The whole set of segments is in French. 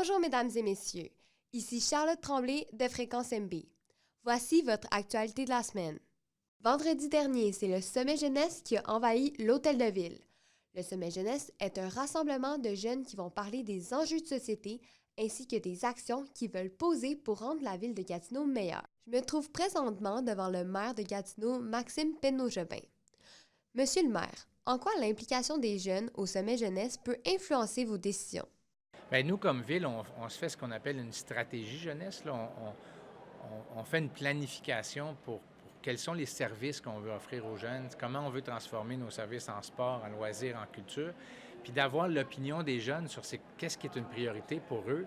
Bonjour mesdames et messieurs, ici Charlotte Tremblay de Fréquence MB. Voici votre actualité de la semaine. Vendredi dernier, c'est le Sommet Jeunesse qui a envahi l'Hôtel de Ville. Le Sommet Jeunesse est un rassemblement de jeunes qui vont parler des enjeux de société ainsi que des actions qu'ils veulent poser pour rendre la ville de Gatineau meilleure. Je me trouve présentement devant le maire de Gatineau, Maxime Penneau-Jobin. Monsieur le maire, en quoi l'implication des jeunes au Sommet Jeunesse peut influencer vos décisions? Bien, nous, comme ville, on se fait ce qu'on appelle une stratégie jeunesse. Là. On fait une planification pour quels sont les services qu'on veut offrir aux jeunes, comment on veut transformer nos services en sport, en loisirs, en culture, puis d'avoir l'opinion des jeunes sur qu'est-ce qui est une priorité pour eux.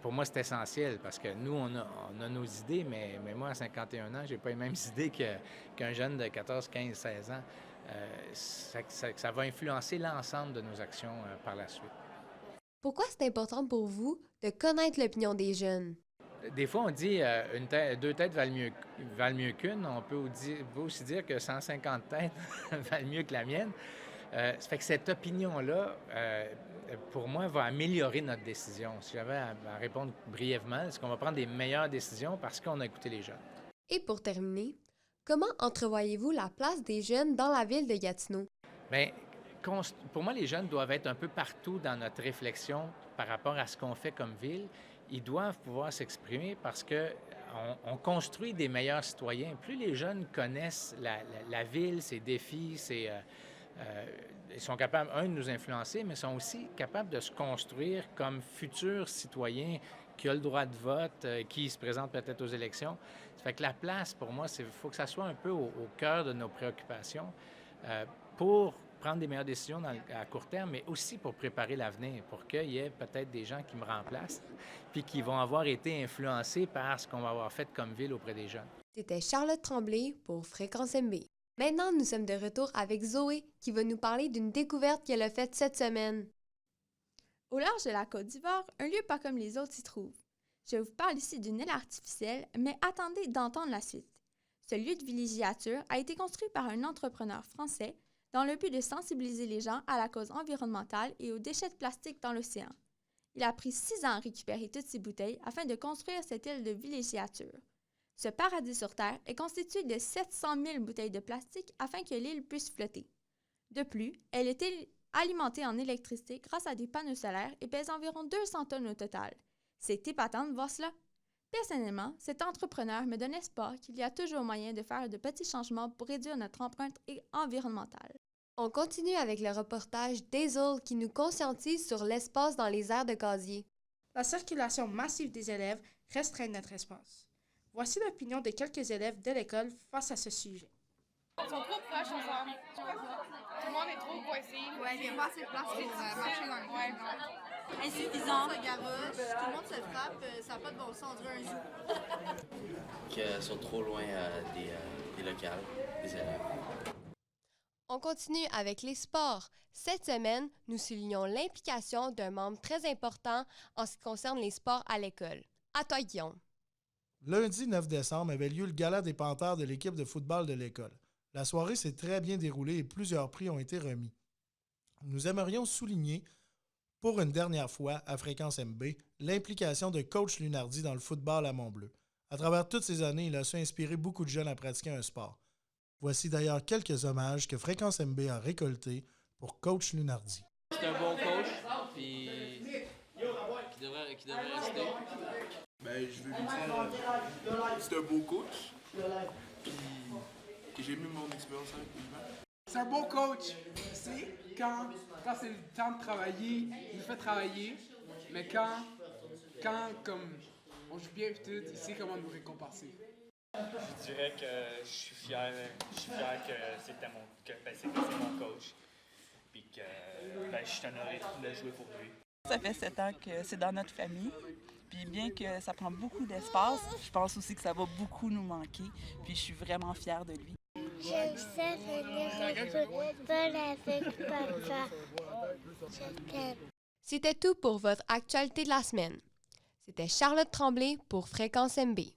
Pour moi, c'est essentiel parce que nous, on a nos idées, mais moi, à 51 ans, je n'ai pas les mêmes idées qu'un jeune de 14, 15, 16 ans. Ça va influencer l'ensemble de nos actions par la suite. Pourquoi c'est important pour vous de connaître l'opinion des jeunes? Des fois, on dit deux têtes valent mieux qu'une. On peut aussi dire que 150 têtes valent mieux que la mienne. Ça fait que cette opinion-là, pour moi, va améliorer notre décision. Si j'avais à répondre brièvement, c'est qu'on va prendre des meilleures décisions parce qu'on a écouté les jeunes. Et pour terminer, comment entrevoyez-vous la place des jeunes dans la ville de Gatineau? Bien, pour moi, les jeunes doivent être un peu partout dans notre réflexion par rapport à ce qu'on fait comme ville. Ils doivent pouvoir s'exprimer parce qu'on construit des meilleurs citoyens. Plus les jeunes connaissent la ville, ses défis, ils sont capables, de nous influencer, mais sont aussi capables de se construire comme futurs citoyens qui ont le droit de vote, qui se présentent peut-être aux élections. Ça fait que la place, pour moi, il faut que ça soit un peu au cœur de nos préoccupations pour prendre des meilleures décisions à court terme, mais aussi pour préparer l'avenir, pour qu'il y ait peut-être des gens qui me remplacent puis qui vont avoir été influencés par ce qu'on va avoir fait comme ville auprès des jeunes. C'était Charlotte Tremblay pour Fréquence MB. Maintenant, nous sommes de retour avec Zoé qui va nous parler d'une découverte qu'elle a faite cette semaine. Au large de la Côte d'Ivoire, un lieu pas comme les autres s'y trouve. Je vous parle ici d'une île artificielle, mais attendez d'entendre la suite. Ce lieu de villégiature a été construit par un entrepreneur français dans le but de sensibiliser les gens à la cause environnementale et aux déchets de plastique dans l'océan. Il a pris 6 ans à récupérer toutes ces bouteilles afin de construire cette île de villégiature. Ce paradis sur Terre est constitué de 700 000 bouteilles de plastique afin que l'île puisse flotter. De plus, elle est alimentée en électricité grâce à des panneaux solaires et pèse environ 200 tonnes au total. C'est épatant de voir cela. Personnellement, cet entrepreneur me donne espoir qu'il y a toujours moyen de faire de petits changements pour réduire notre empreinte environnementale. On continue avec le reportage d'Hazel qui nous conscientise sur l'espace dans les aires de casier. La circulation massive des élèves restreint notre espace. Voici l'opinion de quelques élèves de l'école face à ce sujet. Ils sont trop proches ensemble. Tout le monde est trop coincé. Ouais, il n'y a pas assez de place pour marcher dans le coin. Insuffisant. Ça garoche, tout le monde se frappe, ça n'a pas de bon sens, on dirait un zoo. Qu'ils sont trop loin des locales, des élèves. On continue avec les sports. Cette semaine, nous soulignons l'implication d'un membre très important en ce qui concerne les sports à l'école. À toi, Guillaume. Lundi 9 décembre avait lieu le gala des Panthères de l'équipe de football de l'école. La soirée s'est très bien déroulée et plusieurs prix ont été remis. Nous aimerions souligner, pour une dernière fois à Fréquence MB, l'implication de coach Lunardi dans le football à Montbleu. À travers toutes ces années, il a su inspirer beaucoup de jeunes à pratiquer un sport. Voici d'ailleurs quelques hommages que Fréquence MB a récoltés pour coach Lunardi. C'est un bon coach, puis qui devrait rester. Ben, je veux lui dire, c'est un beau coach, puis que j'ai mis mon expérience avec lui. C'est un bon coach. C'est quand c'est le temps de travailler, il nous fait travailler, mais quand comme on joue bien et tout, il sait comment nous récompenser. Je dirais que je suis fier que c'était mon coach, puis que je suis honoré de jouer pour lui. Ça fait 7 ans que c'est dans notre famille, puis bien que ça prend beaucoup d'espace, je pense aussi que ça va beaucoup nous manquer, puis je suis vraiment fière de lui. J'aime ça venir au football avec papa. Je t'aime. C'était tout pour votre actualité de la semaine. C'était Charlotte Tremblay pour Fréquence MB.